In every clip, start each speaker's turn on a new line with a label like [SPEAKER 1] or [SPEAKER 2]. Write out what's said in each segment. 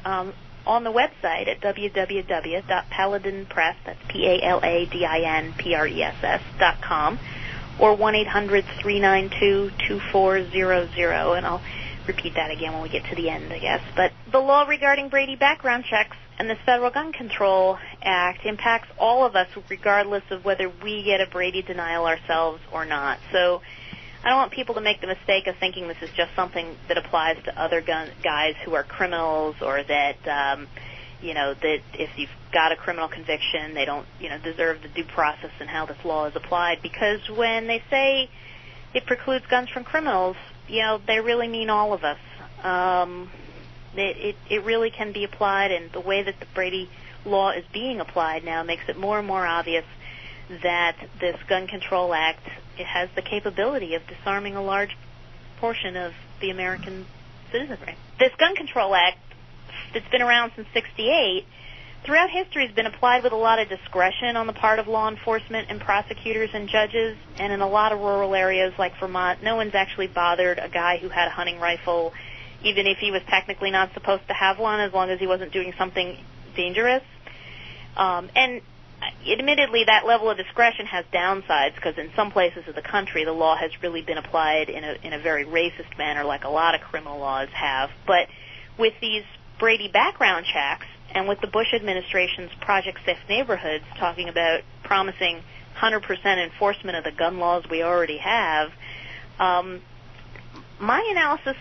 [SPEAKER 1] on the website at www.paladinpress, that's PALADINPRESS.com, or 1-800-392-2400, and I'll repeat that again when we get to the end, I guess. But the law regarding Brady background checks and this Federal Gun Control Act impacts all of us regardless of whether we get a Brady denial ourselves or not. So I don't want people to make the mistake of thinking this is just something that applies to other guys who are criminals, or that, that if you've got a criminal conviction, they don't, deserve the due process in how this law is applied. Because when they say it precludes guns from criminals, they really mean all of us. It really can be applied, and the way that the Brady law is being applied now makes it more and more obvious that this Gun Control Act, it has the capability of disarming a large portion of the American citizenry. This Gun Control Act, that's been around since '68, throughout history has been applied with a lot of discretion on the part of law enforcement and prosecutors and judges, and in a lot of rural areas like Vermont, no one's actually bothered a guy who had a hunting rifle, even if he was technically not supposed to have one, as long as he wasn't doing something dangerous. And admittedly, that level of discretion has downsides, because in some places of the country, the law has really been applied in a very racist manner, like a lot of criminal laws have. But with these Brady background checks, and with the Bush administration's Project Safe Neighborhoods talking about promising 100% enforcement of the gun laws we already have, my analysis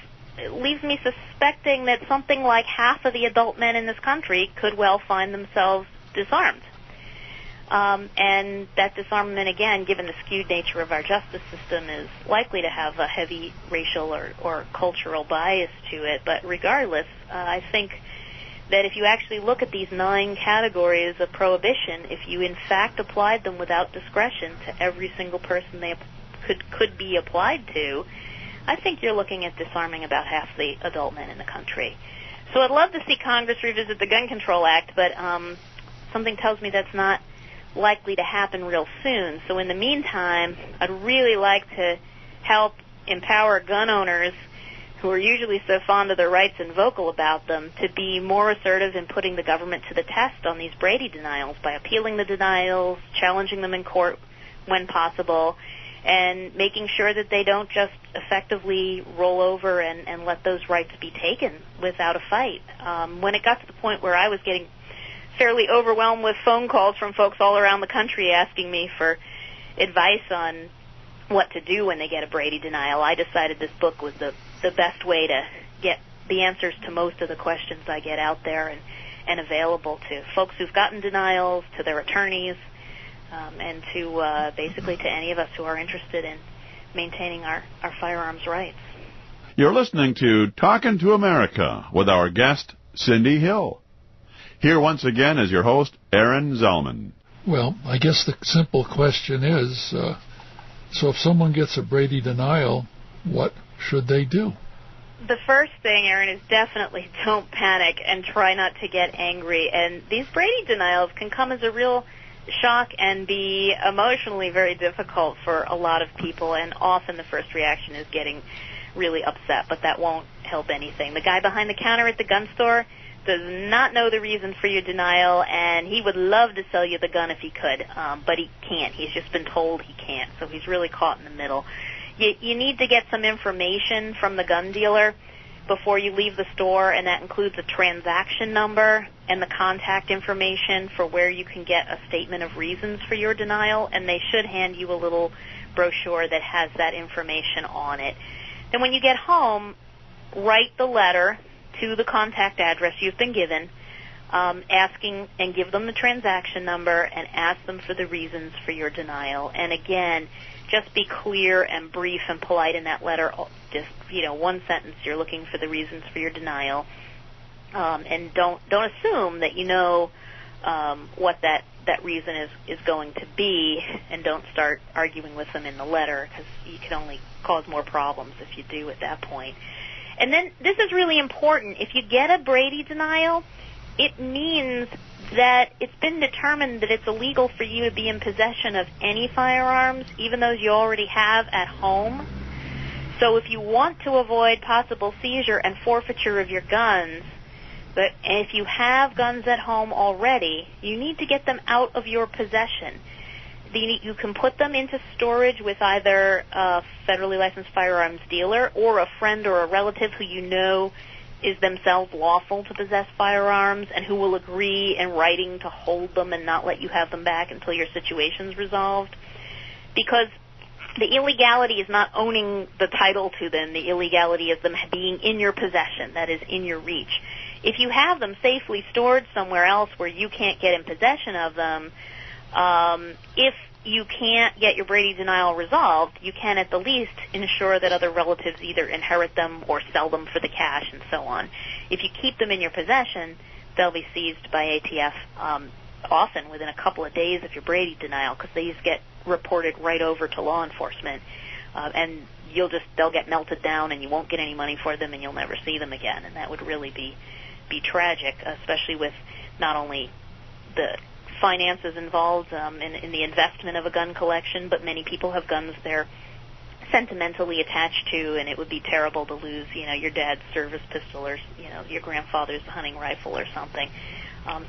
[SPEAKER 1] leaves me suspecting that something like half of the adult men in this country could well find themselves disarmed. And that disarmament, again, given the skewed nature of our justice system, is likely to have a heavy racial or cultural bias to it. But regardless, I think that if you actually look at these 9 categories of prohibition, if you in fact applied them without discretion to every single person they could be applied to, I think you're looking at disarming about half the adult men in the country. So I'd love to see Congress revisit the Gun Control Act, but something tells me that's not likely to happen real soon. So in the meantime, I'd really like to help empower gun owners, who are usually so fond of their rights and vocal about them, to be more assertive in putting the government to the test on these Brady denials by appealing the denials, challenging them in court when possible, and making sure that they don't just effectively roll over and let those rights be taken without a fight. When it got to the point where I was getting fairly overwhelmed with phone calls from folks all around the country asking me for advice on what to do when they get a Brady denial, I decided this book was the best way to get the answers to most of the questions I get out there and available to folks who've gotten denials, to their attorneys, and to basically to any of us who are interested in maintaining our firearms rights.
[SPEAKER 2] You're listening to Talkin' to America with our guest, Cindy Hill. Here once again is your host, Aaron Zellman.
[SPEAKER 3] Well, I guess the simple question is, so if someone gets a Brady denial, what should they do?
[SPEAKER 1] The first thing, Aaron, is definitely don't panic and try not to get angry. And these Brady denials can come as a real shock and be emotionally very difficult for a lot of people, and often the first reaction is getting really upset, but that won't help anything. The guy behind the counter at the gun store does not know the reason for your denial, and he would love to sell you the gun if he could, but he can't. He's just been told he can't, so he's really caught in the middle. You need to get some information from the gun dealer before you leave the store, and that includes a transaction number and the contact information for where you can get a statement of reasons for your denial, and they should hand you a little brochure that has that information on it. Then when you get home, write the letter to the contact address you've been given, asking, and give them the transaction number and ask them for the reasons for your denial. And again, just be clear and brief and polite in that letter. Just, one sentence, you're looking for the reasons for your denial. And don't assume that you know what that reason is going to be, and don't start arguing with them in the letter, because you can only cause more problems if you do at that point. And then this is really important. If you get a Brady denial, it means that it's been determined that it's illegal for you to be in possession of any firearms, even those you already have at home. So if you want to avoid possible seizure and forfeiture of your guns, But if you have guns at home already, you need to get them out of your possession. You can put them into storage with either a federally licensed firearms dealer or a friend or a relative who you know is themselves lawful to possess firearms and who will agree in writing to hold them and not let you have them back until your situation's resolved. Because the illegality is not owning the title to them. The illegality is them being in your possession, that is, in your reach. If you have them safely stored somewhere else where you can't get in possession of them, if you can't get your Brady denial resolved, you can at the least ensure that other relatives either inherit them or sell them for the cash and so on. If you keep them in your possession, they'll be seized by ATF often within a couple of days of your Brady denial, because these get reported right over to law enforcement, and they'll get melted down and you won't get any money for them and you'll never see them again, and that would really be tragic, especially with not only the finances involved in the investment of a gun collection, but many people have guns they're sentimentally attached to, and it would be terrible to lose, your dad's service pistol or, your grandfather's hunting rifle or something.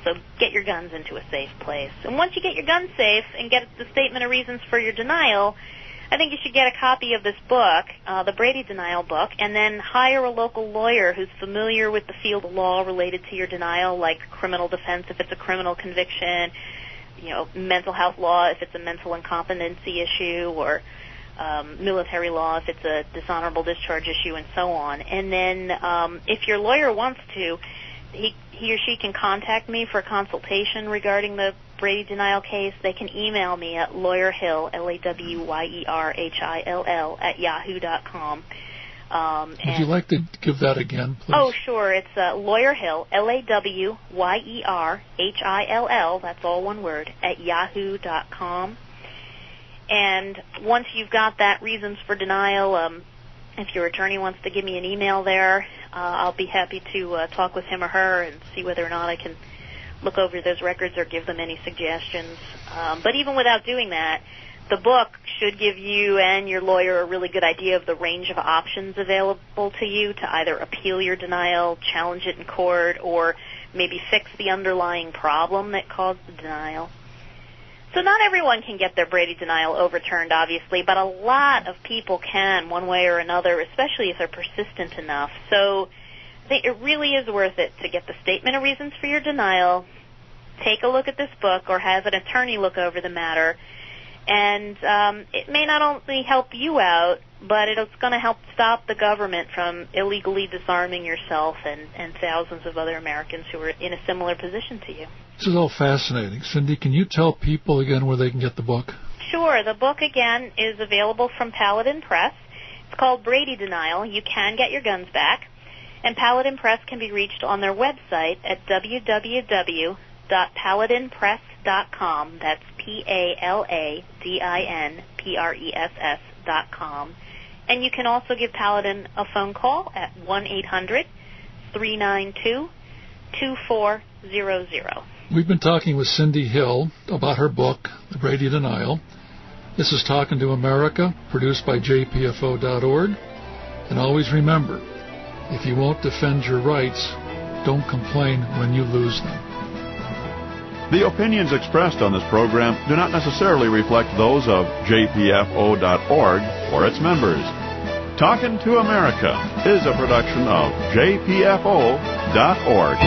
[SPEAKER 1] So get your guns into a safe place. And once you get your guns safe and get the statement of reasons for your denial, I think you should get a copy of this book, the Brady Denial book, and then hire a local lawyer who's familiar with the field of law related to your denial, like criminal defense if it's a criminal conviction, mental health law if it's a mental incompetency issue, or military law if it's a dishonorable discharge issue, and so on. And then if your lawyer wants to, he or she can contact me for a consultation regarding the Brady denial case. They can email me at lawyerhill, LAWYERHILL, @yahoo.com.
[SPEAKER 3] Would you like to give that again, please?
[SPEAKER 1] Oh, sure. It's lawyerhill, LAWYERHILL, that's all one word, @yahoo.com. And once you've got that reasons for denial, if your attorney wants to give me an email there, I'll be happy to talk with him or her and see whether or not I can look over those records or give them any suggestions. But even without doing that, the book should give you and your lawyer a really good idea of the range of options available to you to either appeal your denial, challenge it in court, or maybe fix the underlying problem that caused the denial. So not everyone can get their Brady denial overturned, obviously, but a lot of people can one way or another, especially if they're persistent enough. So I think it really is worth it to get the statement of reasons for your denial, take a look at this book, or have an attorney look over the matter. And it may not only help you out, but it's going to help stop the government from illegally disarming yourself and thousands of other Americans who are in a similar position to you.
[SPEAKER 3] This is all fascinating. Cindy, can you tell people again where they can get the book?
[SPEAKER 1] Sure. The book, again, is available from Paladin Press. It's called Brady Denial. You can get your guns back. And Paladin Press can be reached on their website at www.paladinpress.com. That's PALADINPRESS.com. And you can also give Paladin a phone call at 1-800-392-2400.
[SPEAKER 3] We've been talking with Cindy Hill about her book, The Brady Denial. This is Talkin' to America, produced by JPFO.org. And always remember, if you won't defend your rights, don't complain when you lose them.
[SPEAKER 2] The opinions expressed on this program do not necessarily reflect those of JPFO.org or its members. Talkin' to America is a production of JPFO.org.